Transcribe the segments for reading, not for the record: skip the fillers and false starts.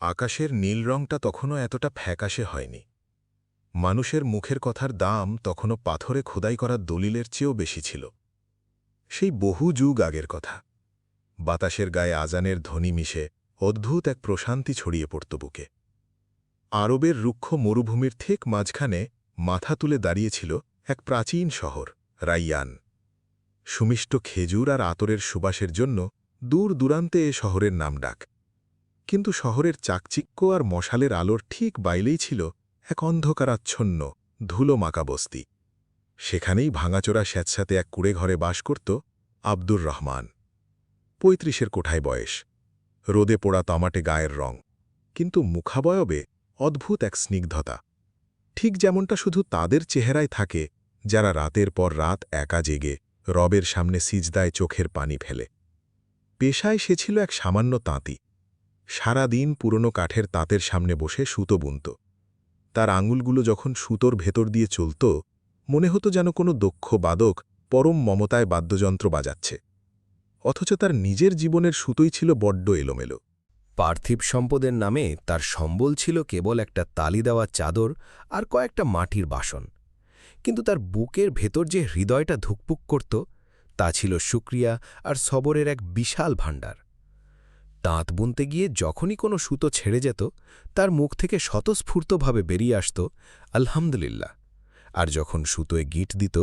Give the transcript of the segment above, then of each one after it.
আকাশের নীল রংটা তখনও এতটা ফ্যাকাশে হয়নি। মানুষের মুখের কথার দাম তখনও পাথরে খোদাই করা দলিলের চেয়েও বেশি ছিল। সেই বহু যুগ আগের কথা। বাতাসের গায়ে আজানের ধ্বনি মিশে অদ্ভুত এক প্রশান্তি ছড়িয়ে পড়ত বুকে। আরবের রুক্ষ মরুভূমির ঠিক মাঝখানে মাথা তুলে দাঁড়িয়েছিল এক প্রাচীন শহর, রাইয়ান। সুমিষ্ট খেজুর আর আতরের সুবাসের জন্য দূর দূরান্তে এ শহরের নাম ডাক। কিন্তু শহরের চাকচিক্য আর মশালের আলোর ঠিক বাইলেই ছিল এক অন্ধকারাচ্ছন্ন ধুলো মাকা বস্তি। সেখানেই ভাঙাচোরা স্যাঁতস্যাঁতে এক কুড়েঘরে বাস করত আব্দুর রহমান। ৩৫-এর কোঠায় বয়স, রোদে পোড়া তামাটে গায়ের রং, কিন্তু মুখাবয়বে অদ্ভুত এক স্নিগ্ধতা, ঠিক যেমনটা শুধু তাদের চেহারায় থাকে যারা রাতের পর রাত একা জেগে রবের সামনে সিজদায় চোখের পানি ফেলে। পেশায় সে ছিল এক সামান্য তাঁতি। সারা দিন পুরনো কাঠের তাঁতের সামনে বসে সুতো বুনত। তার আঙুলগুলো যখন সুতোর ভেতর দিয়ে চলত, মনে হতো যেন কোনো দক্ষ বাদক পরম মমতায় বাদ্যযন্ত্র বাজাচ্ছে। অথচ তার নিজের জীবনের সুতোই ছিল বড্ড এলোমেলো। পার্থিব সম্পদের নামে তার সম্বল ছিল কেবল একটা তালি দেওয়া চাদর আর কয়েকটা মাটির বাসন, কিন্তু তার বুকের ভেতর যে হৃদয়টা ধুকপুক করত, তা ছিল শুকরিয়া আর সবরের এক বিশাল ভাণ্ডার। তাঁত বুনতে গিয়ে যখনই কোনো সুতো ছেড়ে যেত, তার মুখ থেকে স্বতঃস্ফূর্তভাবে বেরিয়ে আসত আলহামদুলিল্লাহ, আর যখন সুতোয় গিঁট দিত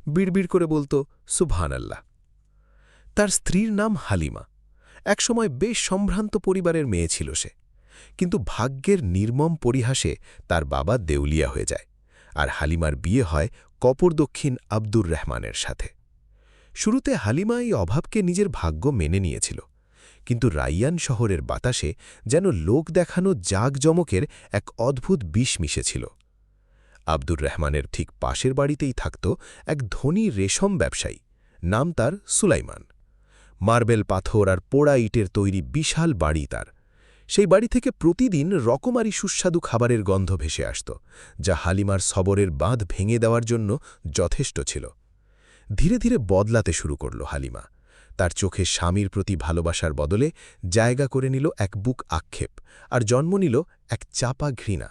বিড়বিড় করে বলত সুবহানাল্লাহ। তার স্ত্রীর নাম হালিমা। একসময় বেশ সম্ভ্রান্ত পরিবারের মেয়ে ছিল সে, কিন্তু ভাগ্যের নির্মম পরিহাসে তার বাবা দেউলিয়া হয়ে যায়, আর হালিমার বিয়ে হয় কপর দক্ষিণ আব্দুর রহমানের সাথে। শুরুতে হালিমা এই অভাবকে নিজের ভাগ্য মেনে নিয়েছিল, কিন্তু রাইয়ান শহরের বাতাসে যেন লোক দেখানো জাঁকজমকের এক অদ্ভুত বিষ মিশেছিল। আব্দুর রহমানের ঠিক পাশের বাড়িতেই থাকত এক ধনী রেশম ব্যবসায়ী, নাম তার সুলাইমান। মার্বেল পাথর আর পোড়া ইটের তৈরি বিশাল বাড়ি তার। সেই বাড়ি থেকে প্রতিদিন রকমারি সুস্বাদু খাবারের গন্ধ ভেসে আসত, যা হালিমার সবরের বাঁধ ভেঙে দেওয়ার জন্য যথেষ্ট ছিল। ধীরে ধীরে বদলাতে শুরু করল হালিমা। তার চোখে স্বামীর প্রতি ভালোবাসার বদলে জায়গা করে নিল এক বুক আক্ষেপ, আর জন্ম নিল এক চাপা ঘৃণা।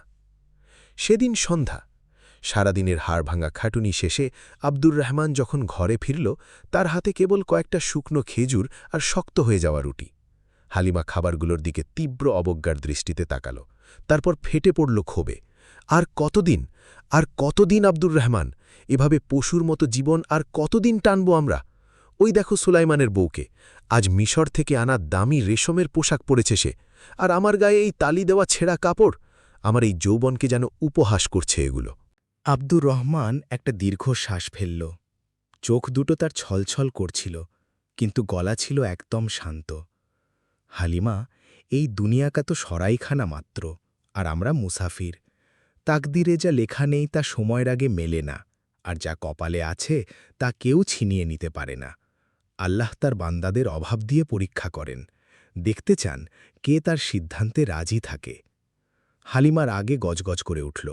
সেদিন সন্ধ্যা, সারাদিনের হাড়ভাঙা খাটুনি শেষে আব্দুর রহমান যখন ঘরে ফিরল, তার হাতে কেবল কয়েকটা শুকনো খেজুর আর শক্ত হয়ে যাওয়া রুটি। হালিমা খাবারগুলোর দিকে তীব্র অবজ্ঞার দৃষ্টিতে তাকাল, তারপর ফেটে পড়ল ক্ষোভে। আর কতদিন, আর কতদিন আব্দুর রহমান, এভাবে পশুর মতো জীবন আর কতদিন টানব আমরা? ওই দেখো সুলাইমানের বউকে, আজ মিশর থেকে আনা দামি রেশমের পোশাক পরেছে সে, আর আমার গায়ে এই তালি দেওয়া ছেঁড়া কাপড়। আমার এই যৌবনকে যেন উপহাস করছে এগুলো। আব্দুর রহমান একটা দীর্ঘ শ্বাস ফেলল। চোখ দুটো তার ছলছল করছিল, কিন্তু গলা ছিল একদম শান্ত। হালিমা, এই দুনিয়াকা তো সরাইখানা মাত্র, আর আমরা মুসাফির। তাকদিরে যা লেখা নেই তা সময়ের আগে মেলে না, আর যা কপালে আছে তা কেউ ছিনিয়ে নিতে পারে না। আল্লাহ তার বান্দাদের অভাব দিয়ে পরীক্ষা করেন, দেখতে চান কে তার সিদ্ধান্তে রাজি থাকে। হালিমার আগে গজগজ করে উঠল,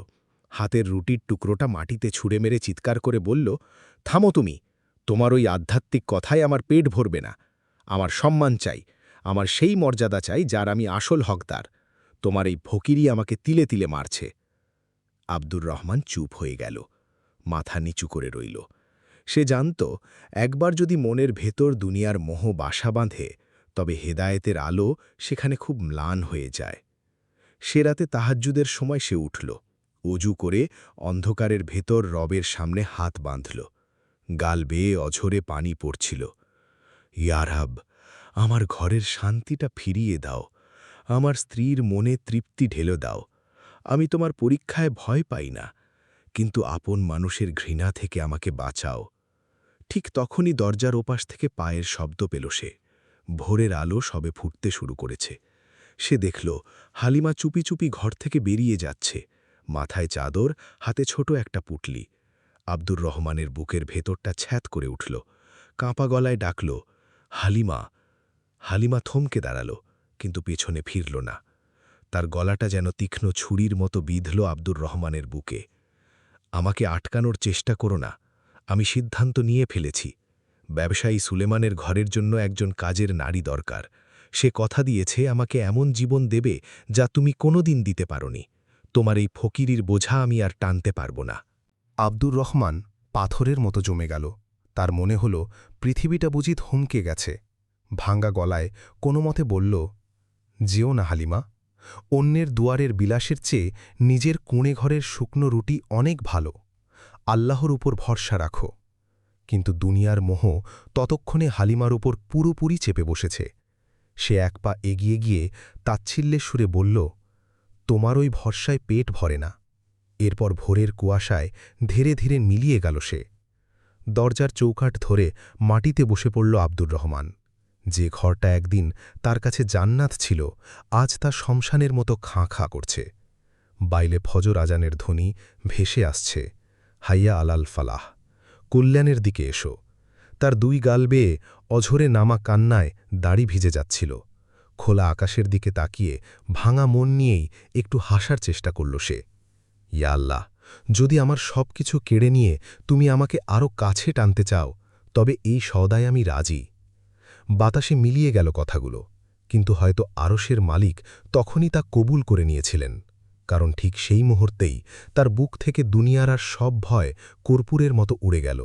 হাতের রুটির টুকরোটা মাটিতে ছুঁড়ে মেরে চিৎকার করে বলল, থামো তুমি, তোমার ওই আধ্যাত্মিক কথায় আমার পেট ভরবে না। আমার সম্মান চাই, আমার সেই মর্যাদা চাই যার আমি আসল হকদার। তোমার এই ফকিরি আমাকে তিলে তিলে মারছে। আব্দুর রহমান চুপ হয়ে গেল, মাথা নিচু করে রইল। সে জানত, একবার যদি মনের ভেতর দুনিয়ার মোহ বাসা বাঁধে, তবে হেদায়েতের আলো সেখানে খুব ম্লান হয়ে যায়। সে রাতে তাহাজ্জুদের সময় সে উঠল, অজু করে অন্ধকারের ভেতর রবের সামনে হাত বাঁধল। গাল বেয়ে অঝরে পানি পড়ছিল। ইয়া রব, আমার ঘরের শান্তিটা ফিরিয়ে দাও, আমার স্ত্রীর মনে তৃপ্তি ঢেলে দাও। আমি তোমার পরীক্ষায় ভয় পাই না, কিন্তু আপন মানুষের ঘৃণা থেকে আমাকে বাঁচাও। ঠিক তখনই দরজার ওপাশ থেকে পায়ের শব্দ পেল সে। ভোরের আলো সবে ফুটতে শুরু করেছে। সে দেখল হালিমা চুপি চুপি ঘর থেকে বেরিয়ে যাচ্ছে, মাথায় চাদর, হাতে ছোট একটা পুটলি। আব্দুর রহমানের বুকের ভেতরটা ছ্যাঁত করে উঠল, কাঁপা গলায় ডাকল, হালিমা। হালিমা থমকে দাঁড়াল, কিন্তু পেছনে ফিরল না। তার গলাটা যেন তীক্ষ্ণ ছুরির মতো বিঁধল আব্দুর রহমানের বুকে। আমাকে আটকানোর চেষ্টা করো না, আমি সিদ্ধান্ত নিয়ে ফেলেছি। ব্যবসায়ী সুলেমানের ঘরের জন্য একজন কাজের নারী দরকার, সে কথা দিয়েছে আমাকে এমন জীবন দেবে যা তুমি কোনোদিন দিতে পারোনি। তোমার এই ফকিরির বোঝা আমি আর টানতে পারব না। আব্দুর রহমান পাথরের মতো জমে গেল। তার মনে হল পৃথিবীটা বুঝি থমকে গেছে। ভাঙ্গা গলায় কোনো মতে বলল, যেও না হালিমা, অন্যের দুয়ারের বিলাসের চেয়ে নিজের কুঁড়ে ঘরের শুকনো রুটি অনেক ভালো। আল্লাহর উপর ভরসা রাখো। কিন্তু দুনিয়ার মোহ ততক্ষণে হালিমার উপর পুরোপুরি চেপে বসেছে। সে এক পা এগিয়ে গিয়ে তাচ্ছিল্যের সুরে বলল, তোমার ওই ভরসায় পেট ভরে না। এরপর ভোরের কুয়াশায় ধীরে ধীরে মিলিয়ে গেল সে। দরজার চৌকাঠ ধরে মাটিতে বসে পড়ল আব্দুর রহমান। যে ঘরটা একদিন তার কাছে জান্নাত ছিল, আজ তা শ্মশানের মতো খাঁ খাঁ করছে। বাইলে ফজর আজানের ধ্বনি ভেসে আসছে, হাইয়া আলাল ফালাহ, কল্যাণের দিকে এসো। তার দুই গাল বেয়ে অঝরে নামা কান্নায় দাড়ি ভিজে যাচ্ছিল। খোলা আকাশের দিকে তাকিয়ে ভাঙা মন নিয়েই একটু হাসার চেষ্টা করল সে। ইয়া আল্লাহ, যদি আমার সব কিছু কেড়ে নিয়ে তুমি আমাকে আরও কাছে টানতে চাও, তবে এই সওদায় আমি রাজি। বাতাসে মিলিয়ে গেল কথাগুলো, কিন্তু হয়তো আরশের মালিক তখনই তা কবুল করে নিয়েছিলেন, কারণ ঠিক সেই মুহূর্তেই তার বুক থেকে দুনিয়ার আর সব ভয় কর্পূরের মতো উড়ে গেল।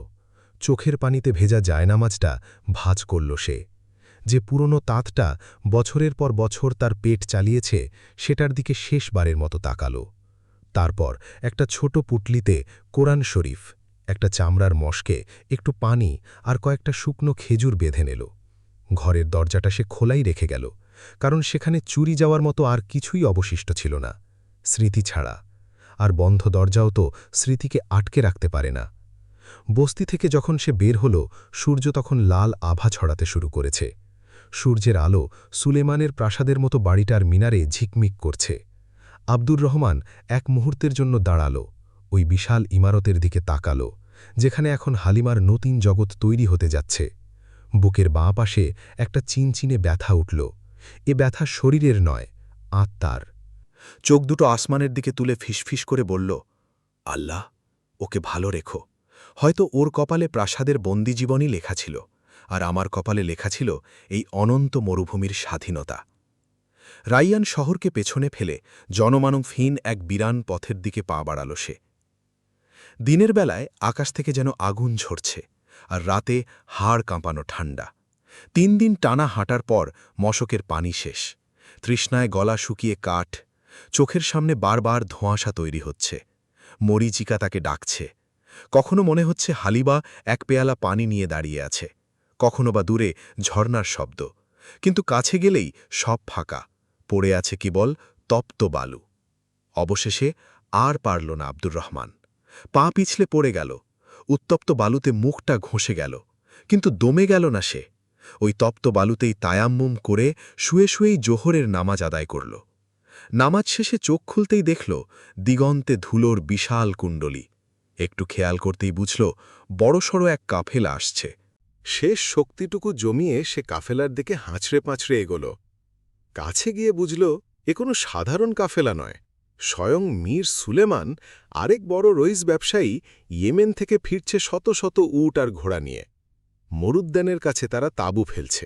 চোখের পানিতে ভেজা জায়নামাজটা ভাঁজ করল সে। যে পুরনো তাঁতটা বছরের পর বছর তার পেট চালিয়েছে, সেটার দিকে শেষবারের মতো তাকাল। তারপর একটা ছোট পুটলিতে কোরআন শরীফ, একটা চামড়ার মশকে, একটু পানি আর কয়েকটা শুকনো খেজুর বেঁধে নিল। ঘরের দরজাটা সে খোলাই রেখে গেল, কারণ সেখানে চুরি যাওয়ার মতো আর কিছুই অবশিষ্ট ছিল না, স্মৃতি ছাড়া। আর বন্ধ দরজাও তো স্মৃতিকে আটকে রাখতে পারে না। বস্তি থেকে যখন সে বের হল, সূর্য তখন লাল আভা ছড়াতে শুরু করেছে। সূর্যের আলো সুলেমানের প্রাসাদের মতো বাড়িটার মিনারে ঝিকমিক করছে। আব্দুর রহমান এক মুহূর্তের জন্য দাঁড়াল, ওই বিশাল ইমারতের দিকে তাকাল, যেখানে এখন হালিমার নতুন জগৎ তৈরি হতে যাচ্ছে। বুকের বাঁ পাশে একটা চিনচিনে ব্যথা উঠল। এ ব্যথা শরীরের নয়, আত্মার। চোখ দুটো আসমানের দিকে তুলে ফিসফিস করে বলল, আল্লাহ, ওকে ভালো রেখো। হয়তো ওর কপালে প্রাসাদের বন্দি জীবনই লেখা ছিল, আর আমার কপালে লেখা ছিল এই অনন্ত মরুভূমির স্বাধীনতা। রাইয়ান শহরকে পেছনে ফেলে জনমানবহীন এক বিরান পথের দিকে পা বাড়াল সে। দিনের বেলায় আকাশ থেকে যেন আগুন ঝরছে, আর রাতে হাড় কাঁপানো ঠান্ডা। 3 দিন টানা হাঁটার পর মশকের পানি শেষ, তৃষ্ণায় গলা শুকিয়ে কাঠ, চোখের সামনে বারবার ধোঁয়াশা তৈরি হচ্ছে। মরীচিকা তাকে ডাকছে। কখনো মনে হচ্ছে হালিবা এক পেয়ালা পানি নিয়ে দাঁড়িয়ে আছে, কখনো বা দূরে ঝর্নার শব্দ, কিন্তু কাছে গেলেই সব ফাঁকা, পড়ে আছে কেবল তপ্ত বালু। অবশেষে আর পারল না আব্দুর রহমান, পা পিছলে পড়ে গেল। উত্তপ্ত বালুতে মুখটা ঘষে গেল, কিন্তু দমে গেল না সে। ওই তপ্ত বালুতেই তায়াম্মুম করে শুয়ে শুয়েই জোহরের নামাজ আদায় করল। নামাজ শেষে চোখ খুলতেই দেখল দিগন্তে ধুলোর বিশাল কুণ্ডলী। একটু খেয়াল করতেই বুঝল বড়সড় এক কাফেলা আসছে। শেষ শক্তিটুকু জমিয়ে সে কাফেলার দিকে হাঁচড়ে পাঁচড়ে এগোল। কাছে গিয়ে বুঝল এ কোনো সাধারণ কাফেলা নয়, স্বয়ং মীর সুলেমান, আরেক বড় রইস ব্যবসায়ী, ইয়েমেন থেকে ফিরছে শত শত উট আর ঘোড়া নিয়ে। মরুদ্যানের কাছে তারা তাঁবু ফেলছে।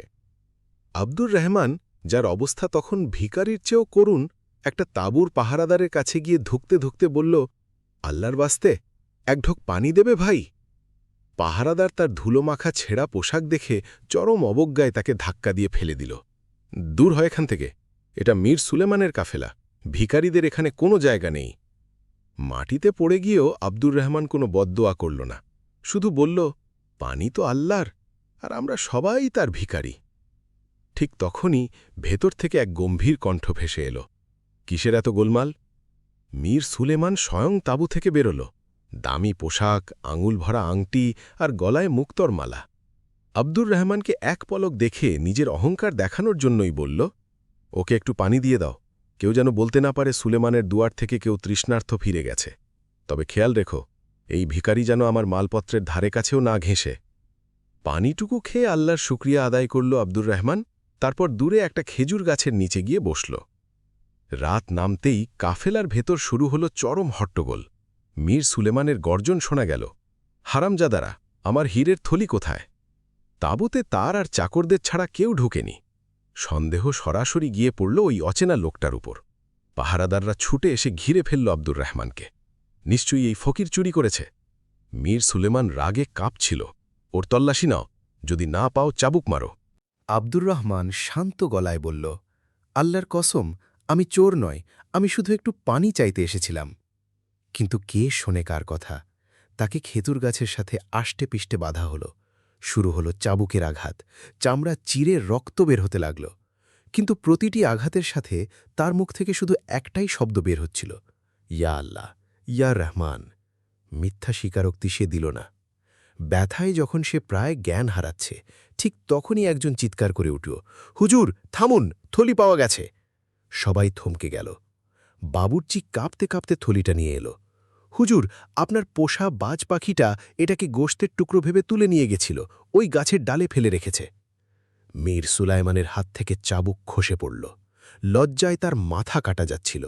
আব্দুর রহমান, যার অবস্থা তখন ভিখারির চেয়েও করুণ, একটা তাঁবুর পাহারাদারের কাছে গিয়ে ধুকতে ধুকতে বলল, আল্লাহর বাস্তে এক ঢোক পানি দেবে ভাই? পাহারাদার তার ধুলোমাখা ছেঁড়া পোশাক দেখে চরম অবজ্ঞায় তাকে ধাক্কা দিয়ে ফেলে দিল। দূর হয় এখান থেকে, এটা মীর সুলেমানের কাফেলা, ভিখারিদের এখানে কোনো জায়গা নেই। মাটিতে পড়ে গিয়েও আব্দুর রহমান কোনো বদদোয়া করল না, শুধু বলল, পানি তো আল্লাহর, আর আমরা সবাই তার ভিখারি। ঠিক তখনই ভেতর থেকে এক গম্ভীর কণ্ঠ ভেসে এল। কিসের এত গোলমাল? মীর সুলেমান স্বয়ং তাঁবু থেকে বেরোল, দামি পোশাক, আঙুল ভরা আংটি আর গলায় মুক্তর মালা। আব্দুর রহমানকে এক পলক দেখে নিজের অহংকার দেখানোর জন্যই বলল, ওকে একটু পানি দিয়ে দাও, কেউ যেন বলতে না পারে সুলেমানের দুয়ার থেকে কেউ তৃষ্ণার্থ ফিরে গেছে। তবে খেয়াল রেখো, এই ভিখারি যেন আমার মালপত্রের ধারে কাছেও না ঘেঁষে। পানিটুকু খেয়ে আল্লাহর শুকরিয়া আদায় করল আব্দুর রহমান, তারপর দূরে একটা খেজুর গাছের নিচে গিয়ে বসল। রাত নামতেই কাফেলার ভেতর শুরু হল চরম হট্টগোল। মীর সুলেমানের গর্জন শোনা গেল, হারামজাদারা, আমার হীরের থলি কোথায়? তাঁবুতে তার আর চাকরদের ছাড়া কেউ ঢোকেনি। সন্দেহ সরাসরি গিয়ে পড়ল ওই অচেনা লোকটার উপর। পাহারাদাররা ছুটে এসে ঘিরে ফেলল আব্দুর রহমানকে। নিশ্চয়ই এই ফকির চুরি করেছে। মীর সুলেমান রাগে কাঁপছিল। ওর তল্লাশি নাও, যদি না পাও চাবুক মারো। আব্দুর রহমান শান্ত গলায় বলল, আল্লাহর কসম, আমি চোর নয়, আমি শুধু একটু পানি চাইতে এসেছিলাম। কিন্তু কে শোনে কার কথা? তাকে খেজুর গাছের সাথে আষ্টে পিষ্টে বাঁধা হলো। শুরু হলো চাবুকের আঘাত, চামড়া চিরে রক্ত বের হতে লাগল। কিন্তু প্রতিটি আঘাতের সাথে তার মুখ থেকে শুধু একটাই শব্দ বের হচ্ছিল, ইয়া আল্লাহ, ইয়া রহমান। মিথ্যা স্বীকারোক্তি সে দিল না। ব্যথায় যখন সে প্রায় জ্ঞান হারাচ্ছে, ঠিক তখনই একজন চিৎকার করে উঠল, হুজুর থামুন, থলি পাওয়া গেছে। সবাই থমকে গেল। বাবুর্চি কাঁপতে কাঁপতে থলিটা নিয়ে এলো। হুজুর, আপনার পোষা বাজ পাখিটা এটাকে গোশতের টুকরো ভেবে তুলে নিয়ে গেছিল, ওই গাছের ডালে ফেলে রেখেছে। মীর সুলাইমানের হাত থেকে চাবুক খসে পড়ল। লজ্জায় তার মাথা কাটা যাচ্ছিল।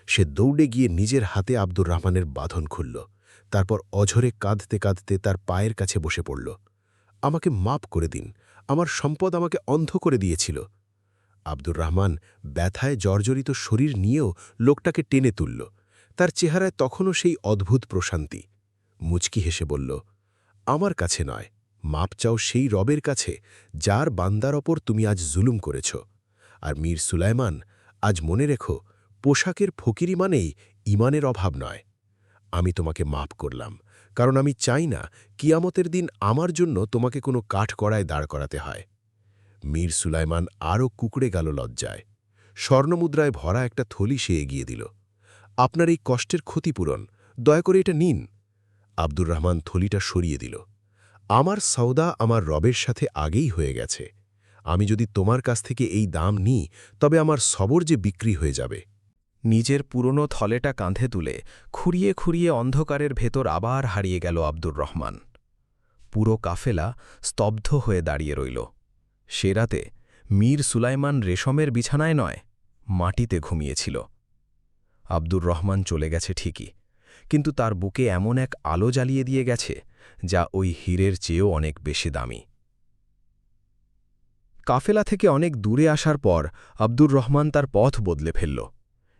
সে দৌড়ে গিয়ে নিজের হাতে আব্দুর রহমানের বাঁধন খুলল। তারপর অঝরে কাঁদতে কাঁদতে তার পায়ের কাছে বসে পড়ল। আমাকে মাপ করে দিন, আমার সম্পদ আমাকে অন্ধ করে দিয়েছিল। আব্দুর রহমান ব্যথায় জর্জরিত শরীর নিয়েও লোকটাকে টেনে তুলল। তার চেহারায় তখনও সেই অদ্ভুত প্রশান্তি। মুচকি হেসে বলল, আমার কাছে নয়, মাপ চাও সেই রবের কাছে, যার বান্দার ওপর তুমি আজ জুলুম করেছ। আর মীর সুলাইমান, আজ মনে রেখো, পোশাকের ফকিরি মানেই ইমানের অভাব নয়। আমি তোমাকে মাপ করলাম, কারণ আমি চাই না কিয়ামতের দিন আমার জন্য তোমাকে কোনো কাঠকড়ায় দাঁড় করাতে হয়। মীর সুলাইমান আরও কুকড়ে গেল লজ্জায়। স্বর্ণমুদ্রায় ভরা একটা থলি সে এগিয়ে দিল। আপনার এই কষ্টের ক্ষতিপূরণ, দয়া করে এটা নিন। আব্দুর রহমান থলিটা সরিয়ে দিল। আমার সওদা আমার রবের সাথে আগেই হয়ে গেছে। আমি যদি তোমার কাছ থেকে এই দাম নিই, তবে আমার সবর যে বিক্রি হয়ে যাবে। নিজের পুরনো থলেটা কাঁধে তুলে খুঁড়িয়ে খুঁড়িয়ে অন্ধকারের ভেতর আবার হারিয়ে গেল আব্দুর রহমান। পুরো কাফেলা স্তব্ধ হয়ে দাঁড়িয়ে রইল। সে রাতে মীর সুলাইমান রেশমের বিছানায় নয়, মাটিতে ঘুমিয়েছিল। আব্দুর রহমান চলে গেছে ঠিকই, কিন্তু তার বুকে এমন এক আলো জ্বালিয়ে দিয়ে গেছে, যা ওই হীরের চেয়েও অনেক বেশি দামি। কাফেলা থেকে অনেক দূরে আসার পর আব্দুর রহমান তার পথ বদলে ফেলল।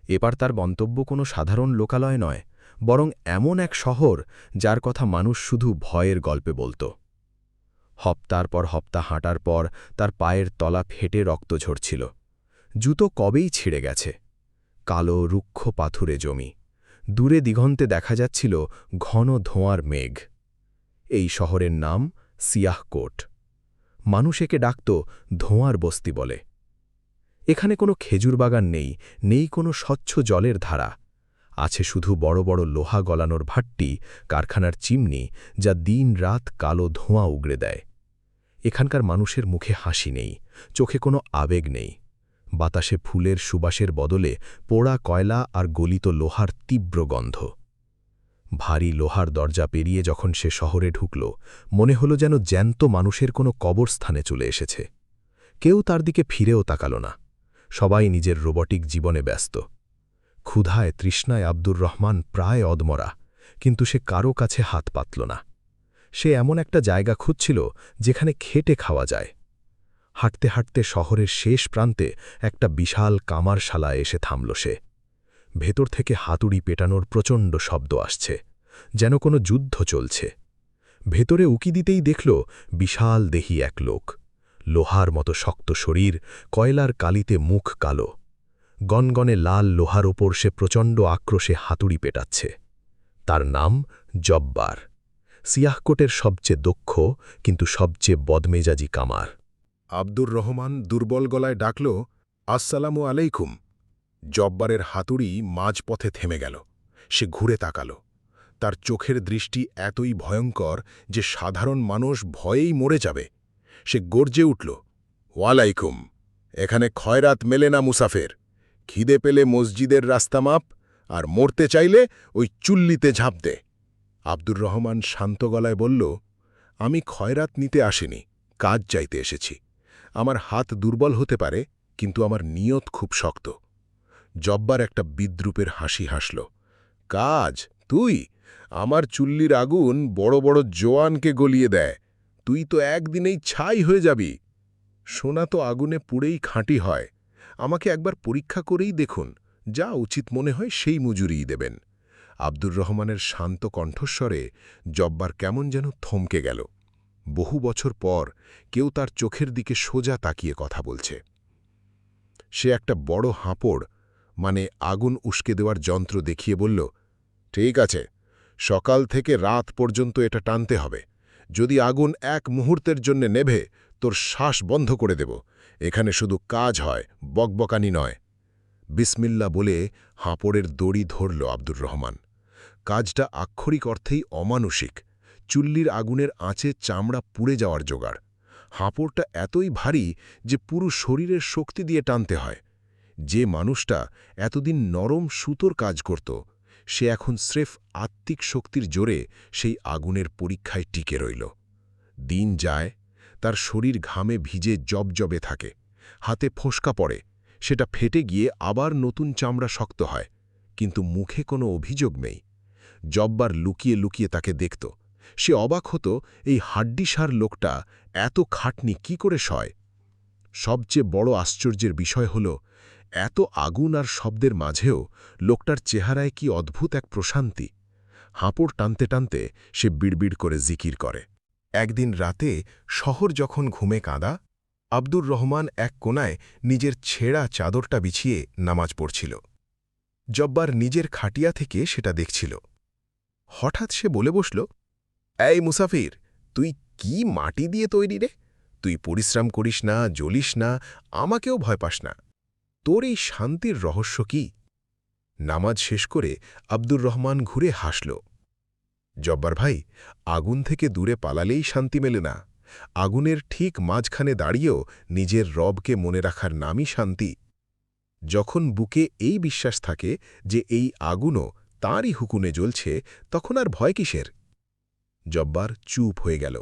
এবার তার গন্তব্য কোনো সাধারণ লোকালয় নয়, বরং এমন এক শহর যার কথা মানুষ শুধু ভয়ের গল্পে বলত। হপ্তার পর হপ্তা হাঁটার পর তার পায়ের তলা ফেটে রক্ত ঝরছিল। জুতো কবেই ছিঁড়ে গেছে। কালো রুক্ষ পাথুরে জমি, দূরে দিগন্তে দেখা যাচ্ছিল ঘন ধোঁয়ার মেঘ। এই শহরের নাম সিয়াহকোট। মানুষ একে ডাকত ধোঁয়ার বস্তি বলে। এখানে কোনো খেজুর বাগান নেই, নেই কোনো স্বচ্ছ জলের ধারা। আছে শুধু বড় বড় লোহা গলানোর ভাট্টি, কারখানার চিমনি, যা দিন রাত কালো ধোঁয়া উগড়ে দেয়। এখানকার মানুষের মুখে হাসি নেই, চোখে কোনো আবেগ নেই। বাতাসে ফুলের সুবাসের বদলে পোড়া কয়লা আর গলিত লোহার তীব্র গন্ধ। ভারী লোহার দরজা পেরিয়ে যখন সে শহরে ঢুকল, মনে হলো যেন জ্যান্ত মানুষের কোনো কবরস্থানে চলে এসেছে। কেউ তার দিকে ফিরেও তাকাল না। সবাই নিজের রোবটিক জীবনে ব্যস্ত। ক্ষুধায় তৃষ্ণায় আব্দুর রহমান প্রায় অদমরা, কিন্তু সে কারো কাছে হাত পাতল না। সে এমন একটা জায়গা খুঁজছিল যেখানে খেটে খাওয়া যায়। হাঁটতে হাঁটতে শহরের শেষ প্রান্তে একটা বিশাল কামারশালায় এসে থামল সে। ভেতর থেকে হাতুড়ি পেটানোর প্রচণ্ড শব্দ আসছে, যেন কোনো যুদ্ধ চলছে। ভেতরে উকি দিতেই দেখল বিশাল দেহি এক লোক। লোহার মতো শক্ত শরীর, কয়লার কালিতে মুখ কালো। গনগনে লাল লোহার ওপর সে প্রচণ্ড আক্রোশে হাতুড়ি পেটাচ্ছে। তার নাম জব্বার, সিয়াহকোটের সবচেয়ে দক্ষ কিন্তু সবচেয়ে বদমেজাজি কামার। আব্দুর রহমান দুর্বল গলায় ডাকল, আসসালামু আলাইকুম। জব্বারের হাতুড়ি মাঝপথে থেমে গেল। সে ঘুরে তাকাল। তার চোখের দৃষ্টি এতই ভয়ঙ্কর যে সাধারণ মানুষ ভয়েই মরে যাবে। সে গর্জে উঠল, ওয়ালাইকুম। এখানে খয়রাত মেলে না মুসাফের। খিদে পেলে মসজিদের রাস্তা মাপ, আর মরতে চাইলে ওই চুল্লিতে ঝাঁপ দে। আব্দুর রহমান শান্ত গলায় বলল, আমি খয়রাত নিতে আসিনি, কাজ চাইতে এসেছি। আমার হাত দুর্বল হতে পারে, কিন্তু আমার নিয়ত খুব শক্ত। জব্বার একটা বিদ্রুপের হাসি হাসল। কাজ? তুই? আমার চুল্লির আগুন বড় বড় জোয়ানকে গলিয়ে দেয়। তুই তো একদিনেই ছাই হয়ে যাবি। সোনা তো আগুনে পুড়েই খাঁটি হয়। আমাকে একবার পরীক্ষা করেই দেখুন, যা উচিত মনে হয় সেই মজুরিই দেবেন। আব্দুর রহমানের শান্ত কণ্ঠস্বরে জব্বার কেমন যেন থমকে গেল। বহু বছর পর কেউ তার চোখের দিকে সোজা তাকিয়ে কথা বলছে। সে একটা বড় হাঁপড়, মানে আগুন উস্কে দেওয়ার যন্ত্র দেখিয়ে বলল, ঠিক আছে, সকাল থেকে রাত পর্যন্ত এটা টানতে হবে। যদি আগুন এক মুহূর্তের জন্য নেভে, তোর শ্বাস বন্ধ করে দেব। এখানে শুধু কাজ হয়, বকবকানি নয়। বিসমিল্লা বলে হাঁপড়ের দড়ি ধরল আব্দুর রহমান। কাজটা আক্ষরিক অর্থেই অমানুষিক। চুল্লির আগুনের আঁচে চামড়া পুড়ে যাওয়ার জোগাড়। হাঁপড়টা এতই ভারী যে পুরো শরীরের শক্তি দিয়ে টানতে হয়। যে মানুষটা এতদিন নরম সুতোর কাজ করত, সে এখন স্রেফ আত্মিক শক্তির জোরে সেই আগুনের পরীক্ষায় টিকে রইল। দিন যায়, তার শরীর ঘামে ভিজে জবজবে থাকে, হাতে ফোসকা পড়ে, সেটা ফেটে গিয়ে আবার নতুন চামড়া শক্ত হয়, কিন্তু মুখে কোনো অভিযোগ নেই। জব্বার লুকিয়ে লুকিয়ে তাকে দেখত। সে অবাক হতো, এই হাড্ডিসার লোকটা এত খাটনি কি করে সয়। সবচেয়ে বড় আশ্চর্যের বিষয় হল, এত আগুন আর শব্দের মাঝেও লোকটার চেহারায় কি অদ্ভুত এক প্রশান্তি। হাঁপড় টানতে টানতে সে বিড়বিড় করে জিকির করে। একদিন রাতে শহর যখন ঘুমে কাঁদা, আব্দুর রহমান এক কোণায় নিজের ছেঁড়া চাদরটা বিছিয়ে নামাজ পড়ছিল। জব্বার নিজের খাটিয়া থেকে সেটা দেখছিল। হঠাৎ সে বলে বসল, এই মুসাফির, তুই কি মাটি দিয়ে তৈরি রে? তুই পরিশ্রম করিস না, জ্বলিস না, আমাকেও ভয় পাস না। তোর এই শান্তির রহস্য কি? নামাজ শেষ করে আব্দুর রহমান ঘুরে হাসল। জব্বার ভাই, আগুন থেকে দূরে পালালেই শান্তি মেলে না। আগুনের ঠিক মাঝখানে দাঁড়িয়েও নিজের রবকে মনে রাখার নামই শান্তি। যখন বুকে এই বিশ্বাস থাকে যে এই আগুনও তাঁরই হুকুমে জ্বলছে, তখন আর ভয় কিসের? জব্বার চুপ হয়ে গেল।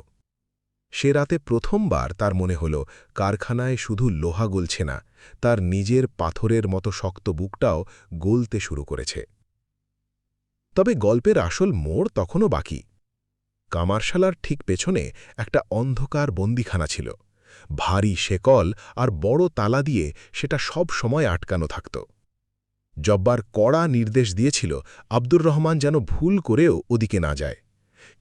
সে রাতে প্রথমবার তার মনে হল, কারখানায় শুধু লোহা গলছে না, তার নিজের পাথরের মতো শক্ত বুকটাও গলতে শুরু করেছে। তবে গল্পের আসল মোড় তখনও বাকি। কামারশালার ঠিক পেছনে একটা অন্ধকার বন্দিখানা ছিল। ভারী শেকল আর বড় তালা দিয়ে সেটা সব সময় আটকানো থাকত। জব্বার কড়া নির্দেশ দিয়েছিল আব্দুর রহমান যেন ভুল করেও ওদিকে না যায়।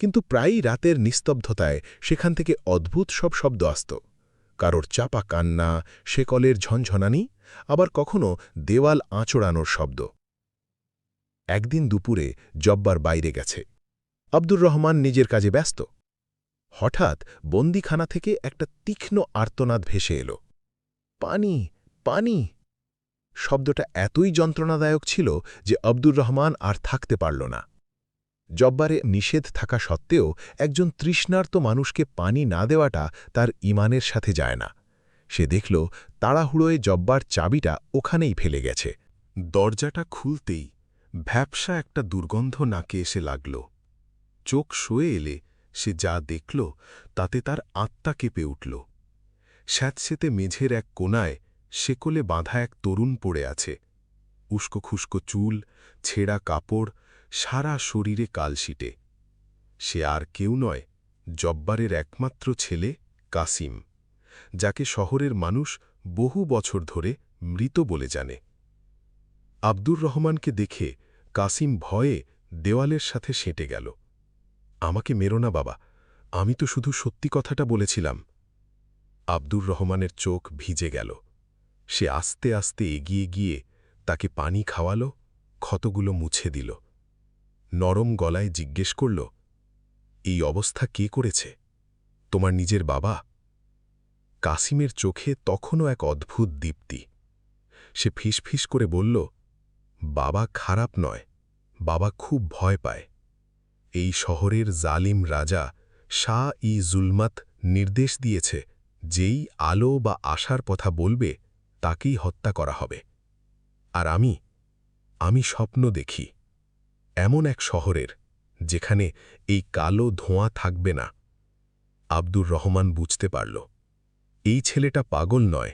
কিন্তু প্রায়ই রাতের নিস্তব্ধতায় সেখান থেকে অদ্ভুত সব শব্দ আসত। কারোর চাপা কান্না, শেকলের ঝনঝনানি, আবার কখনো দেওয়াল আঁচড়ানোর শব্দ। একদিন দুপুরে জব্বার বাইরে গেছে। আব্দুর রহমান নিজের কাজে ব্যস্ত। হঠাৎ বন্দিখানা থেকে একটা তীক্ষ্ণ আর্তনাদ ভেসে এল, পানি, পানি। শব্দটা এতই যন্ত্রণাদায়ক ছিল যে আব্দুর রহমান আর থাকতে পারল না। জব্বারে নিষেধ থাকা সত্ত্বেও একজন তৃষ্ণার্ত মানুষকে পানি না দেওয়াটা তার ঈমানের সাথে যায় না। সে দেখল তাড়াহুড়োয় জব্বার চাবিটা ওখানেই ফেলে গেছে। দরজাটা খুলতেই ভ্যাপসা একটা দুর্গন্ধ নাকে এসে লাগল। চোখ শুয়ে এলে সে যা দেখল তাতে তার আত্মা কেঁপে উঠল। স্যাঁতসেঁতে মেঝের এক কোণায় শেকলে বাঁধা এক তরুণ পড়ে আছে। উস্কো খুস্কো চুল, ছেঁড়া কাপড়, সারা শরীরে কালশিটে। সে আর কেউ নয়, জব্বারের একমাত্র ছেলে কাসিম, যাকে শহরের মানুষ বহু বছর ধরে মৃত বলে জানে। আব্দুর রহমানকে দেখে কাসিম ভয়ে দেওয়ালের সাথে সেঁটে গেল। আমাকে মেরো না বাবা, আমি তো শুধু সত্যি কথাটা বলেছিলাম। আব্দুর রহমানের চোখ ভিজে গেল। সে আস্তে আস্তে এগিয়ে গিয়ে তাকে পানি খাওয়ালো, ক্ষতগুলো মুছে দিল। নরম গলায় জিজ্ঞেস করল, এই অবস্থা কে করেছে? তোমার নিজের বাবা? কাসিমের চোখে তখনও এক অদ্ভুত দীপ্তি। সে ফিসফিস করে বলল, বাবা খারাপ নয়, বাবা খুব ভয় পায়। এই শহরের জালিম রাজা শাহ-ই-জুলমাত নির্দেশ দিয়েছে, যেই আলো বা আশার কথা বলবে তাকেই হত্যা করা হবে। আর আমি স্বপ্ন দেখি এমন এক শহরের, যেখানে এই কালো ধোঁয়া থাকবে না। আব্দুর রহমান বুঝতে পারল, এই ছেলেটা পাগল নয়,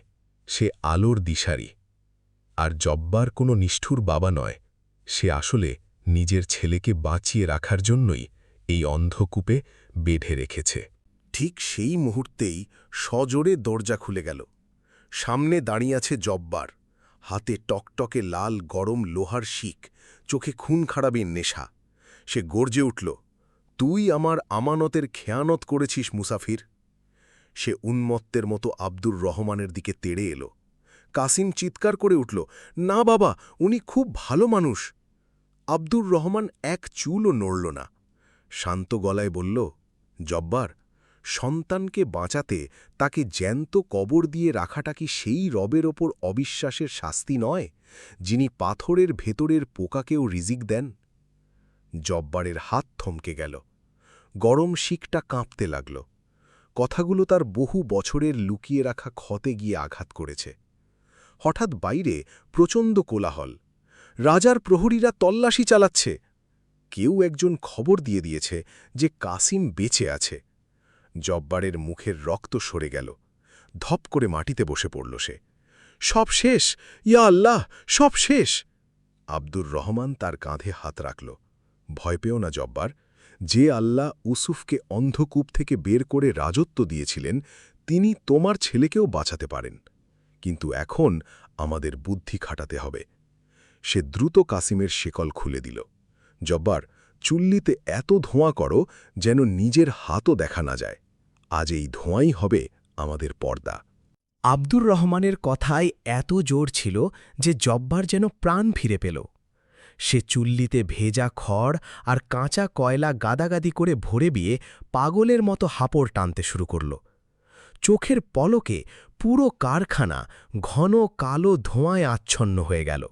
সে আলোর দিশারি। আর জব্বার কোনো নিষ্ঠুর বাবা নয়, সে আসলে নিজের ছেলেকে বাঁচিয়ে রাখার জন্যই এই অন্ধকূপে বেঁধে রেখেছে। ঠিক সেই মুহূর্তেই সজোরে দরজা খুলে গেল। সামনে দাঁড়িয়ে আছে জব্বার, হাতে টকটকে লাল গরম লোহার শিক, চোখে খুন খারাপের নেশা। সে গর্জে উঠল, তুই আমার আমানতের খেয়ানত করেছিস মুসাফির। সে উন্মত্তের মতো আব্দুর রহমানের দিকে তেড়ে এলো। কাসিম চিৎকার করে উঠল, না বাবা, উনি খুব ভালো মানুষ। আব্দুর রহমান এক চুলও নড়ল না। শান্ত গলায় বলল, জব্বার, সন্তানকে বাঁচাতে তাকে জ্যান্ত কবর দিয়ে রাখাটা কি সেই রবের ওপর অবিশ্বাসের শাস্তি নয়, যিনি পাথরের ভেতরের পোকাকেও রিজিক দেন? জব্বারের হাত থমকে গেল। গরম শিকটা কাঁপতে লাগল। কথাগুলো তার বহু বছরের লুকিয়ে রাখা ক্ষতে গিয়ে আঘাত করেছে। হঠাৎ বাইরে প্রচণ্ড কোলাহল। রাজার প্রহরীরা তল্লাশি চালাচ্ছে। কেউ একজন খবর দিয়ে দিয়েছে যে কাসিম বেঁচে আছে। জব্বারের মুখের রক্ত সরে গেল। ধপ করে মাটিতে বসে পড়ল সে। সব শেষ, ইয়া আল্লাহ, সব শেষ। আব্দুর রহমান তার কাঁধে হাত রাখল। ভয় পেও না জব্বার, যে আল্লাহ ইউসুফকে অন্ধকূপ থেকে বের করে রাজত্ব দিয়েছিলেন, তিনি তোমার ছেলেকেও বাঁচাতে পারেন। কিন্তু এখন আমাদের বুদ্ধি খাটাতে হবে। সে দ্রুত কাসিমের শেকল খুলে দিল। জব্বার, চুল্লিতে এত ধোঁয়া করো যেন নিজের হাতও দেখা না যায়। আজ এই ধোঁয়াই হবে আমাদের পর্দা। আব্দুর রহমানের কথায় এত জোর ছিল যে জব্বার যেন প্রাণ ফিরে পেল। সে চুল্লিতে ভেজা খড় আর কাঁচা কয়লা গাদাগাদি করে ভরে বিয়ে পাগলের মতো হাঁপড় টানতে শুরু করল। চোখের পলকে পুরো কারখানা ঘন কালো ধোঁয়ায় আচ্ছন্ন হয়ে গেল।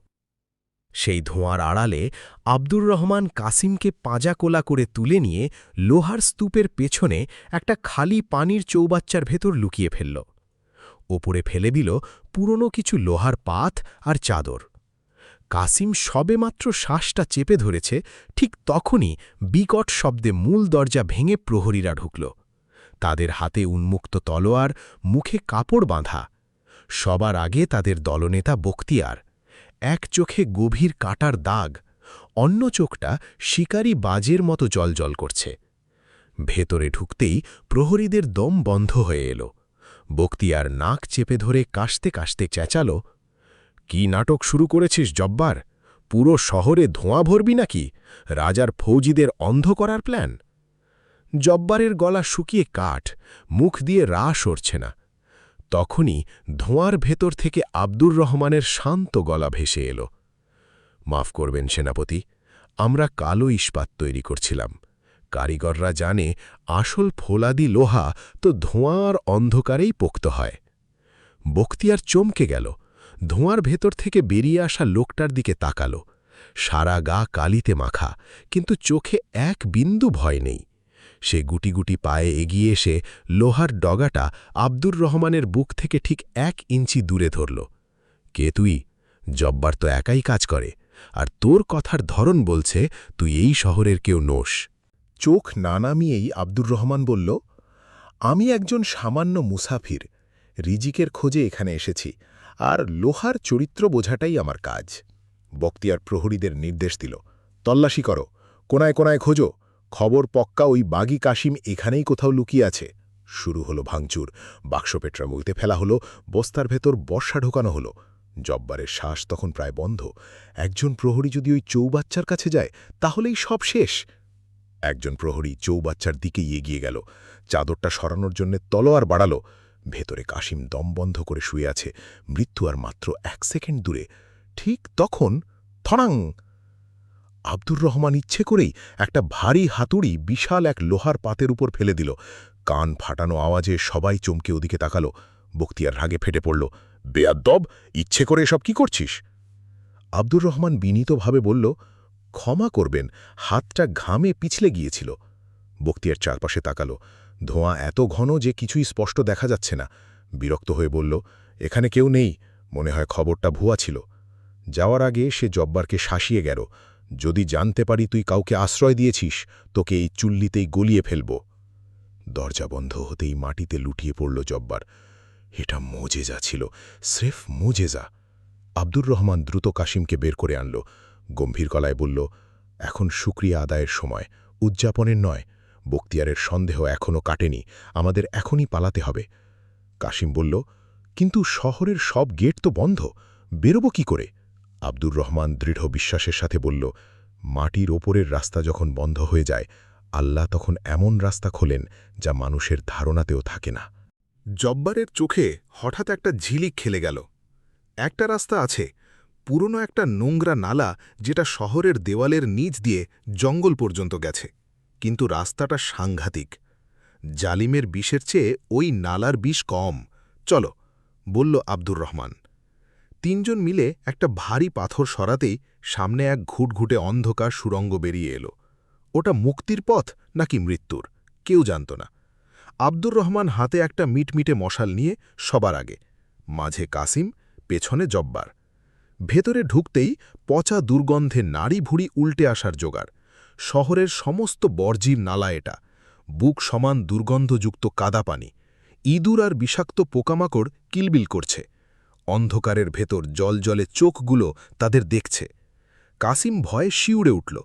সেই ধোঁয়ার আড়ালে আব্দুর রহমান কাসিমকে পাঁজাকোলা করে তুলে নিয়ে লোহার স্তূপের পেছনে একটা খালি পানির চৌবাচ্চার ভেতর লুকিয়ে ফেলল। ওপরে ফেলে দিল পুরনো কিছু লোহার পাত আর চাদর। কাসিম সবেমাত্র শ্বাসটা চেপে ধরেছে, ঠিক তখনই বিকট শব্দে মূল দরজা ভেঙে প্রহরীরা ঢুকল। তাদের হাতে উন্মুক্ত তলোয়ার, মুখে কাপড় বাঁধা। সবার আগে তাদের দলনেতা বখতিয়ার। এক চোখে গভীর কাটার দাগ, অন্য চোখটা শিকারী বাজের মতো জলজল করছে। ভেতরে ঢুকতেই প্রহরীদের দম বন্ধ হয়ে এলো। বখতিয়ার নাক চেপে ধরে কাশতে কাশতে চেঁচাল, কি নাটক শুরু করেছিস জব্বার? পুরো শহরে ধোঁয়া ভরবি নাকি? রাজার ফৌজিদের অন্ধ করার প্ল্যান? জব্বারের গলা শুকিয়ে কাঠ, মুখ দিয়ে রা সরছে না। তখনই ধোঁয়ার ভেতর থেকে আব্দুর রহমানের শান্ত গলা ভেসে এলো, মাফ করবেন সেনাপতি, আমরা কালো ইস্পাত তৈরি করছিলাম। কারিগররা জানে আসল ফোলাদি লোহা তো ধোঁয়ার অন্ধকারেই পোক্ত হয়। বখতিয়ার চমকে গেল। ধোঁয়ার ভেতর থেকে বেরিয়ে আসা লোকটার দিকে তাকাল। সারা গা কালিতে মাখা, কিন্তু চোখে এক বিন্দু ভয় নেই। সে গুটি গুটি পায়ে এগিয়ে এসে লোহার ডগাটা আব্দুর রহমানের বুক থেকে ঠিক 1 ইঞ্চি দূরে ধরল। কে তুই? জব্বার তো একাই কাজ করে, আর তোর কথার ধরন বলছে তুই এই শহরের কেউ নোস। চোখ না নামিয়েই আব্দুর রহমান বলল, আমি একজন সামান্য মুসাফির, রিজিকের খোঁজে এখানে এসেছি, আর লোহার চরিত্র বোঝাটাই আমার কাজ। বখতিয়ার প্রহরীদের নির্দেশ দিল, তল্লাশি করো, কোনায় কোনায় খোঁজো, খবর পক্কা ওই বাগি কাশিম এখানেই কোথাও লুকিয়ে আছে। শুরু হলো ভাঙচুর, বাক্সপেটরা মুলতে ফেলা হলো, বস্তার ভেতর বর্ষা ঢোকানো হলো। জব্বারের শ্বাস তখন প্রায় বন্ধ। একজন প্রহরী যদি ওই চৌবাচ্চার কাছে যায় তাহলেই সব শেষ। একজন প্রহরী চৌবাচ্চার দিকেই এগিয়ে গেল, চাদরটা সরানোর জন্য তলোয়ার বাড়াল। ভেতরে কাশিম দম বন্ধ করে শুয়ে আছে, মৃত্যু আর মাত্র 1 সেকেন্ড দূরে। ঠিক তখন থড়াং! আব্দুর রহমান ইচ্ছে করেই একটা ভারী হাতুড়ি বিশাল এক লোহার পাতের উপর ফেলে দিল। কান ফাটানো আওয়াজে সবাই চমকে ওদিকে তাকাল। বখতিয়ার রাগে ফেটে পড়ল, বেয়াদ্দব, ইচ্ছে করে এসব কি করছিস? আব্দুর রহমান বিনীতভাবে বলল, ক্ষমা করবেন, হাতটা ঘামে পিছলে গিয়েছিল। বখতিয়ার চারপাশে তাকাল। ধোঁয়া এত ঘন যে কিছুই স্পষ্ট দেখা যাচ্ছে না। বিরক্ত হয়ে বলল, এখানে কেউ নেই, মনে হয় খবরটা ভুয়া ছিল। যাওয়ার আগে সে জব্বারকে শাসিয়ে গেল, যদি জানতে পারি তুই কাউকে আশ্রয় দিয়েছিস, তোকে এই চুল্লিতেই গলিয়ে ফেলব। দরজা বন্ধ হতেই মাটিতে লুটিয়ে পড়ল জব্বার। এটা মোজেজা ছিল, স্রেফ মোজেজা। আব্দুর রহমান দ্রুত কাশিমকে বের করে আনল। গম্ভীর গলায় বলল, এখন শুকরিয়া আদায়ের সময়, উদযাপনের নয়। বখতিয়ারের সন্দেহ এখনও কাটেনি, আমাদের এখনই পালাতে হবে। কাসিম বলল, কিন্তু শহরের সব গেট তো বন্ধ, বেরোব কি করে? আব্দুর রহমান দৃঢ় বিশ্বাসের সাথে বলল, মাটির ওপরের রাস্তা যখন বন্ধ হয়ে যায়, আল্লাহ তখন এমন রাস্তা খোলেন যা মানুষের ধারণাতেও থাকে না। জব্বারের চোখে হঠাৎ একটা ঝিলিক খেলে গেল। একটা রাস্তা আছে, পুরনো একটা নোংরা নালা যেটা শহরের দেওয়ালের নিচ দিয়ে জঙ্গল পর্যন্ত গেছে, কিন্তু রাস্তাটা সাংঘাতিক। জালিমের বিষের চেয়ে ওই নালার বিষ কম। চলো, বলল আব্দুর রহমান। তিনজন মিলে একটা ভারী পাথর সরাতেই সামনে এক ঘুটঘুটে অন্ধকার সুড়ঙ্গ বেরিয়ে এলো। ওটা মুক্তির পথ নাকি মৃত্যুর, কেউ জানত না। আব্দুর রহমান হাতে একটা মিটমিটে মশাল নিয়ে সবার আগে, মাঝে কাসিম, পেছনে জব্বার। ভেতরে ঢুকতেই পচা দুর্গন্ধে নাড়ি ভুড়ি উল্টে আসার জোগাড়। শহরের সমস্ত বর্জির নালা এটা, বুক সমান দুর্গন্ধযুক্ত কাদা পানি, ইঁদুর আর বিষাক্ত পোকামাকড় কিলবিল করছে। অন্ধকারের ভেতর জলজলে চোখগুলো তাদের দেখছে। কাসিম ভয়ে শিউড়ে উঠল।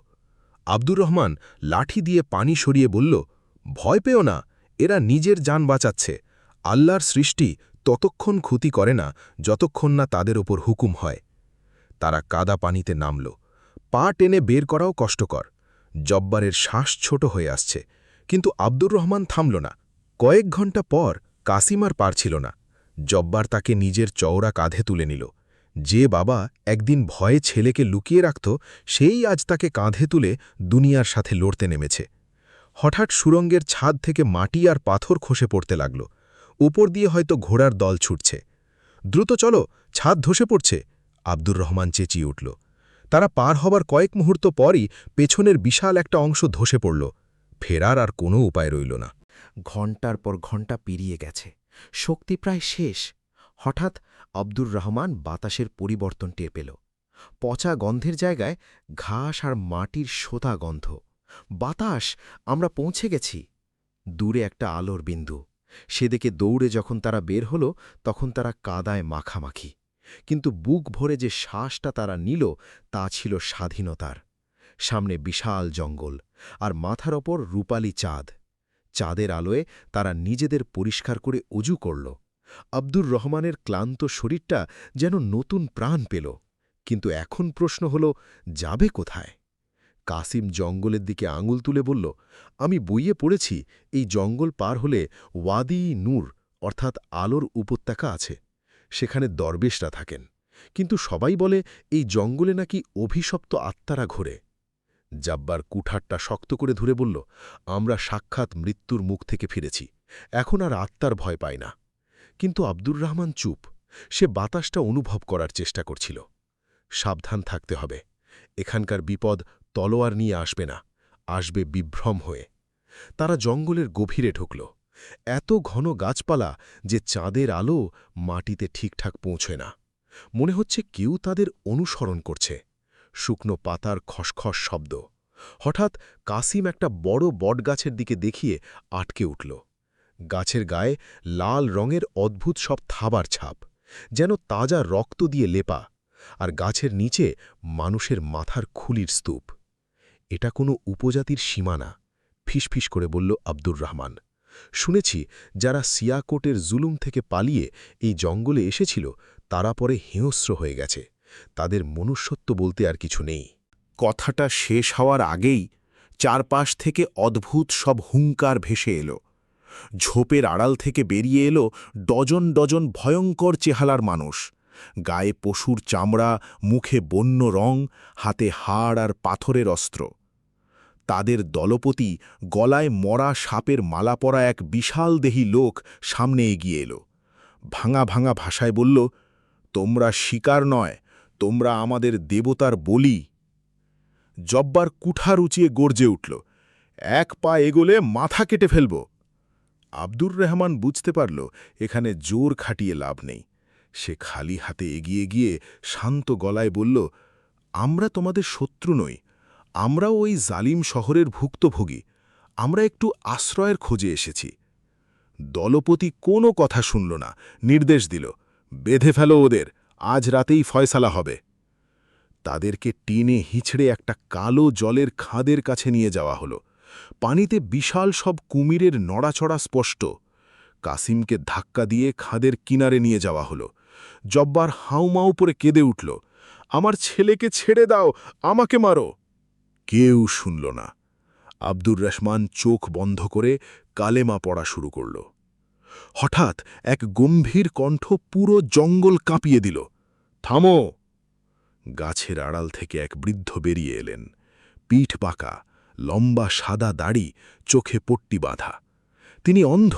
আব্দুর রহমান লাঠি দিয়ে পানি সরিয়ে বলল, ভয় পেও না, এরা নিজের জান বাঁচাচ্ছে। আল্লাহর সৃষ্টি ততক্ষণ ক্ষতি করে না যতক্ষণ না তাদের ওপর হুকুম হয়। তারা কাদা পানিতে নামল। পা টেনে বের করাও কষ্টকর। জব্বারের শ্বাস ছোট হয়ে আসছে, কিন্তু আব্দুর রহমান থামল না। কয়েক ঘণ্টা পর কাসিম আর পারছিল না। জব্বার তাকে নিজের চওড়া কাঁধে তুলে নিল। যে বাবা একদিন ভয়ে ছেলেকে লুকিয়ে রাখত, সেই আজ তাকে কাঁধে তুলে দুনিয়ার সাথে লড়তে নেমেছে। হঠাৎ সুরঙ্গের ছাদ থেকে মাটি আর পাথর খসে পড়তে লাগল। উপর দিয়ে হয়তো ঘোড়ার দল ছুটছে। দ্রুত চলো, ছাদ ধসে পড়ছে, আব্দুর রহমান চেঁচিয়ে উঠল। তারা পার হবার কয়েক মুহূর্ত পরই পেছনের বিশাল একটা অংশ ধসে পড়ল। ফেরার আর কোনো উপায় রইল না। ঘণ্টার পর ঘণ্টা পেরিয়ে গেছে, শক্তি প্রায় শেষ। হঠাৎ আব্দুর রহমান বাতাসের পরিবর্তন টের পেল। পচা গন্ধের জায়গায় ঘাস আর মাটির সোতা গন্ধ। বাতাস, আমরা পৌঁছে গেছি। দূরে একটা আলোর বিন্দু। সেদিকে দৌড়ে যখন তারা বের হল, তখন তারা কাদায় মাখামাখি। কিন্তু বুক ভরে যে শ্বাসটা তারা নিল, তা ছিল স্বাধীনতার। সামনে বিশাল জঙ্গল, আর মাথার ওপর রূপালি চাঁদ। চাঁদের আলোয় তারা নিজেদের পরিষ্কার করে অজু করল। আব্দুর রহমানের ক্লান্ত শরীরটা যেন নতুন প্রাণ পেল। কিন্তু এখন প্রশ্ন হল, যাবে কোথায়? কাসিম জঙ্গলের দিকে আঙুল তুলে বলল, আমি বইয়ে পড়েছি, এই জঙ্গল পার হলে ওয়াদি নূর অর্থাৎ আলোর উপত্যকা আছে। সেখানে দরবেশরা থাকেন, কিন্তু সবাই বলে এই জঙ্গলে নাকি অভিশপ্ত আত্মারা ঘোরে। জাব্বার কুঠারটা শক্ত করে ধরে বলল, আমরা সাক্ষাৎ মৃত্যুর মুখ থেকে ফিরেছি, এখন আর আত্মার ভয় পাই না। কিন্তু আব্দুর রহমান চুপ। সে বাতাসটা অনুভব করার চেষ্টা করছিল। সাবধান থাকতে হবে, এখানকার বিপদ তলোয়ার নিয়ে আসবে না, আসবে বিভ্রম হয়ে। তারা জঙ্গলের গভীরে ঢুকল। এত ঘন গাছপালা যে চাঁদের আলো মাটিতে ঠিকঠাক পৌঁছয় না। মনে হচ্ছে কেউ তাদের অনুসরণ করছে। শুকনো পাতার খসখস শব্দ। হঠাৎ কাসিম একটা বড় বটগাছের দিকে দেখিয়ে আটকে উঠল। গাছের গায়ে লাল রঙের অদ্ভুত সব থাবার ছাপ, যেন তাজা রক্ত দিয়ে লেপা, আর গাছের নিচে মানুষের মাথার খুলির স্তূপ। এটা কোনো উপজাতির সীমানা, ফিসফিস করে বলল আব্দুর রহমান। শুনেছি যারা সিয়াকোটের জুলুম থেকে পালিয়ে এই জঙ্গলে এসেছিল, তারা পরে হিংস্র হয়ে গেছে, তাদের মনুষ্যত্ব বলতে আর কিছু নেই। কথাটা শেষ হওয়ার আগেই চারপাশ থেকে অদ্ভুত সব হুঙ্কার ভেসে এলো। ঝোপের আড়াল থেকে বেরিয়ে এলো ডজন ডজন ভয়ঙ্কর চেহালার মানুষ। গায়ে পশুর চামড়া, মুখে বন্য রং, হাতে হাড় আর পাথরের অস্ত্র। তাদের দলপতি গলায় মরা সাপের মালা পরা এক বিশাল দেহী লোক সামনে এগিয়ে এলো। ভাঙা ভাঙা ভাষায় বলল, তোমরা শিকার নয়, তোমরা আমাদের দেবতার বলি। জব্বার কুঠার উঁচিয়ে গর্জে উঠল, এক পা এগোলে মাথা কেটে ফেলব। আব্দুর রহমান বুঝতে পারল এখানে জোর খাটিয়ে লাভ নেই। সে খালি হাতে এগিয়ে গিয়ে শান্ত গলায় বলল, আমরা তোমাদের শত্রু নই, আমরাও ওই জালিম শহরের ভুক্তভোগী, আমরা একটু আশ্রয়ের খোঁজে এসেছি। দলপতি কোনো কথা শুনল না, নির্দেশ দিল, বেঁধে ফেলো ওদের, আজ রাতেই ফয়সালা হবে। তাদেরকে টিনে হিঁচড়ে একটা কালো জলের খাদের কাছে নিয়ে যাওয়া হলো। পানিতে বিশাল সব কুমিরের নড়াচড়া স্পষ্ট। কাসিমকে ধাক্কা দিয়ে খাদের কিনারে নিয়ে যাওয়া হলো। জব্বার হাউমাউ পরে কেঁদে উঠল, আমার ছেলেকে ছেড়ে দাও, আমাকে মারো। কেউ শুনল না। আব্দুর রহমান চোখ বন্ধ করে কালেমা পড়া শুরু করল। হঠাৎ এক গম্ভীর কণ্ঠ পুরো জঙ্গল কাঁপিয়ে দিল, থামো! গাছের আড়াল থেকে এক বৃদ্ধ বেরিয়ে এলেন, পিঠ বাঁকা, লম্বা সাদা দাড়ি, চোখে পট্টি বাঁধা। তিনি অন্ধ,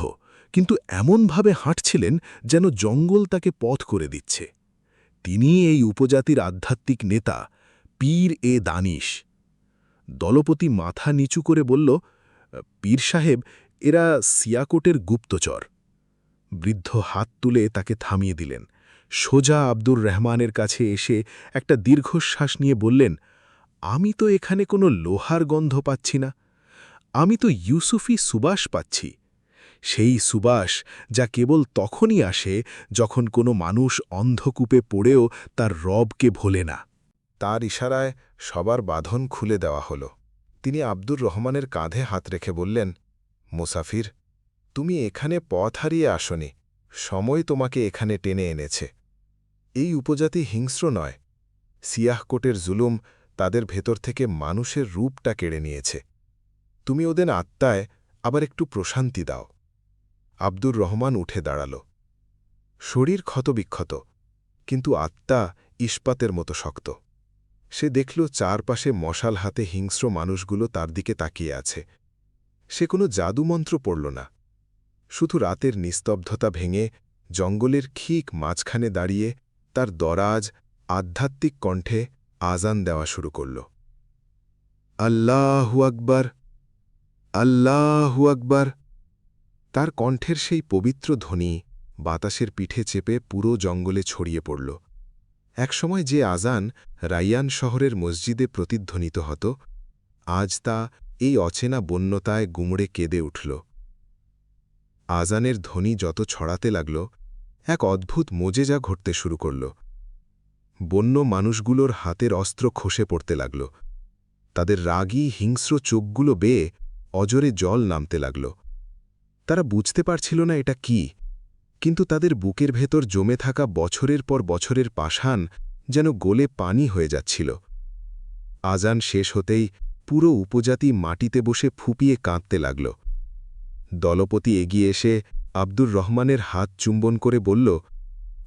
কিন্তু এমনভাবে হাঁটছিলেন যেন জঙ্গল তাকে পথ করে দিচ্ছে। তিনি এই উপজাতির আধ্যাত্মিক নেতা, পীর এ দানিশ। দলপতি মাথা নিচু করে বলল, পীর সাহেব, এরা সিয়াকোটের গুপ্তচর। বৃদ্ধ হাত তুলে তাকে থামিয়ে দিলেন। সোজা আব্দুর রহমানের কাছে এসে একটা দীর্ঘশ্বাস নিয়ে বললেন, আমি তো এখানে কোনো লোহার গন্ধ পাচ্ছি না, আমি তো ইউসুফি সুবাস পাচ্ছি। সেই সুবাস যা কেবল তখনই আসে যখন কোনো মানুষ অন্ধকূপে পড়েও তার রবকে ভোলে না। তার ইশারায় সবার বাঁধন খুলে দেওয়া হল। তিনি আব্দুর রহমানের কাঁধে হাত রেখে বললেন, মুসাফির, তুমি এখানে পথ হারিয়ে আসনি, সময় তোমাকে এখানে টেনে এনেছে। এই উপজাতি হিংস্র নয়, সিয়াহকোটের জুলুম তাদের ভেতর থেকে মানুষের রূপটা কেড়ে নিয়েছে। তুমি ওদের আত্মায় আবার একটু প্রশান্তি দাও। আব্দুর রহমান উঠে দাঁড়াল। শরীর ক্ষতবিক্ষত, কিন্তু আত্মা ইস্পাতের মতো শক্ত। সে দেখল চারপাশে মশাল হাতে হিংস্র মানুষগুলো তার দিকে তাকিয়ে আছে। সে কোনো জাদুমন্ত্র পড়ল না, শুধু রাতের নিস্তব্ধতা ভেঙে জঙ্গলের ঠিক মাঝখানে দাঁড়িয়ে তার দরাজ আধ্যাত্মিক কণ্ঠে আজান দেওয়া শুরু করল। আল্লাহু আকবার, আল্লাহু আকবার। তার কণ্ঠের সেই পবিত্র ধ্বনি বাতাসের পিঠে চেপে পুরো জঙ্গলে ছড়িয়ে পড়ল। একসময় যে আজান রাইয়ান শহরের মসজিদে প্রতিধ্বনিত হতো, আজ তা এই অচেনা বন্যতায় গুমড়ে কেঁদে উঠল। আজানের ধ্বনি যত ছড়াতে লাগল, এক অদ্ভুত মোজেজা ঘটতে শুরু করল। বন্য মানুষগুলোর হাতের অস্ত্র খসে পড়তে লাগল। তাদের রাগী হিংস্র চোখগুলো বেয়ে অজরে জল নামতে লাগল। তারা বুঝতে পারছিল না এটা কি, কিন্তু তাদের বুকের ভেতর জমে থাকা বছরের পর বছরের পাষাণ যেন গলে পানি হয়ে যাচ্ছিল। আজান শেষ হতেই পুরো উপজাতি মাটিতে বসে ফুপিয়ে কাঁদতে লাগল। দলপতি এগিয়ে এসে আব্দুর রহমানের হাত চুম্বন করে বলল,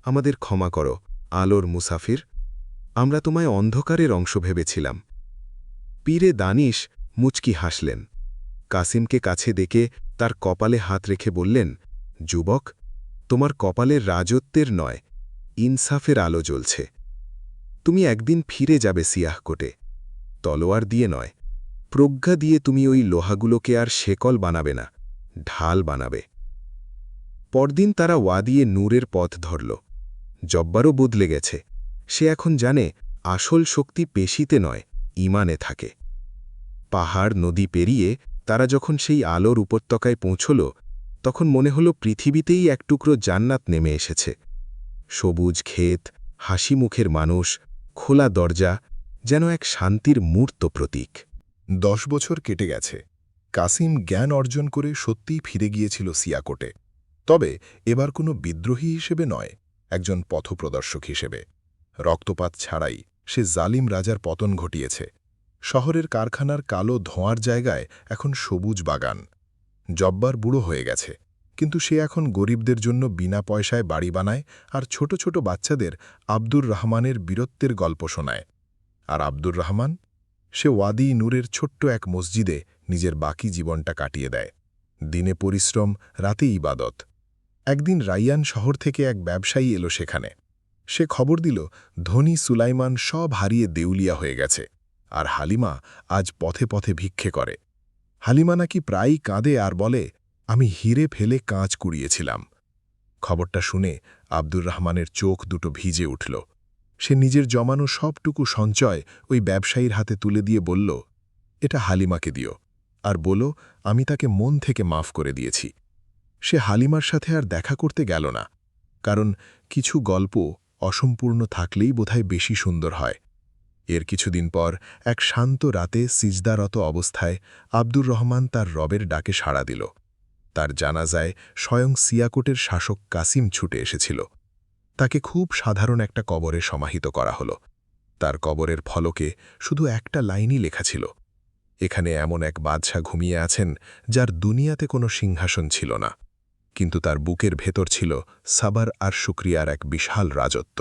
আমাদের ক্ষমা করো আলোর মুসাফির, আমরা তোমায় অন্ধকারের অংশ ভেবেছিলাম। পীরে দানিশ মুচকি হাসলেন। কাসিমকে কাছে ডেকে তার কপালে হাত রেখে বললেন, যুবক, তোমার কপালের রাজত্বের নয়, ইনসাফের আলো জ্বলছে। তুমি একদিন ফিরে যাবে সিয়াহকোটে, তলোয়ার দিয়ে নয়, প্রজ্ঞা দিয়ে। তুমি ওই লোহাগুলোকে আর শেকল বানাবে না, ঢাল বানাবে। পরদিন তারা ওয়াদিয়ে নূরের পথ ধরল। জব্বারও বদলে গেছে। সে এখন জানে আসল শক্তি পেশিতে নয়, ইমানে থাকে। পাহাড় নদী পেরিয়ে তারা যখন সেই আলোর উপত্যকায় পৌঁছল, তখন মনে হল পৃথিবীতেই এক টুকরো জান্নাত নেমে এসেছে। সবুজ ক্ষেত, হাসি মুখের মানুষ, খোলা দরজা, যেন এক শান্তির মূর্ত প্রতীক। 10 বছর কেটে গেছে। কাসিম জ্ঞান অর্জন করে সত্যিই ফিরে গিয়েছিল সিয়াকোটে, তবে এবার কোনো বিদ্রোহী হিসেবে নয়, একজন পথপ্রদর্শক হিসেবে। রক্তপাত ছাড়াই সে জালিম রাজার পতন ঘটিয়েছে। শহরের কারখানার কালো ধোঁয়ার জায়গায় এখন সবুজ বাগান। জব্বার বুড়ো হয়ে গেছে, কিন্তু সে এখন গরিবদের জন্য বিনা পয়সায় বাড়ি বানায় আর ছোট ছোট বাচ্চাদের আব্দুর রহমানের বীরত্বের গল্প শোনায়। আর আব্দুর রহমান, সে ওয়াদি নূরের ছোট্ট এক মসজিদে নিজের বাকি জীবনটা কাটিয়ে দেয়। দিনে পরিশ্রম, রাতে ইবাদত। একদিন রাইয়ান শহর থেকে এক ব্যবসায়ী এলো সেখানে। সে খবর দিল ধনী সুলাইমান সব হারিয়ে দেউলিয়া হয়ে গেছে, আর হালিমা আজ পথে পথে ভিক্ষে করে। হালিমা নাকি প্রায়ই কাঁদে আর বলে, আমি হিরে ফেলে কাঁচ কুড়িয়েছিলাম। খবরটা শুনে আব্দুর রহমানের চোখ দুটো ভিজে উঠল। সে নিজের জমানো সবটুকু সঞ্চয় ওই ব্যবসায়ীর হাতে তুলে দিয়ে বলল, এটা হালিমাকে দিও, আর বলো আমি তাকে মন থেকে মাফ করে দিয়েছি। সে হালিমার সাথে আর দেখা করতে গেল না, কারণ কিছু গল্প অসম্পূর্ণ থাকলেই বোধহয় বেশি সুন্দর হয়। এর কিছুদিন পর এক শান্ত রাতে সিজদারত অবস্থায় আব্দুর রহমান তার রবের ডাকে সাড়া দিল। তার জানাজায় স্বয়ং সিয়াকোটের শাসক কাসিম ছুটে এসেছিল। তাকে খুব সাধারণ একটা কবরে সমাহিত করা হল। তার কবরের ফলকে শুধু একটা লাইনই লেখা ছিল, এখানে এমন এক বাদশা ঘুমিয়ে আছেন যার দুনিয়াতে কোনো সিংহাসন ছিল না, কিন্তু তার বুকের ভেতর ছিল সাবার আর শুক্রিয়ার এক বিশাল রাজত্ব।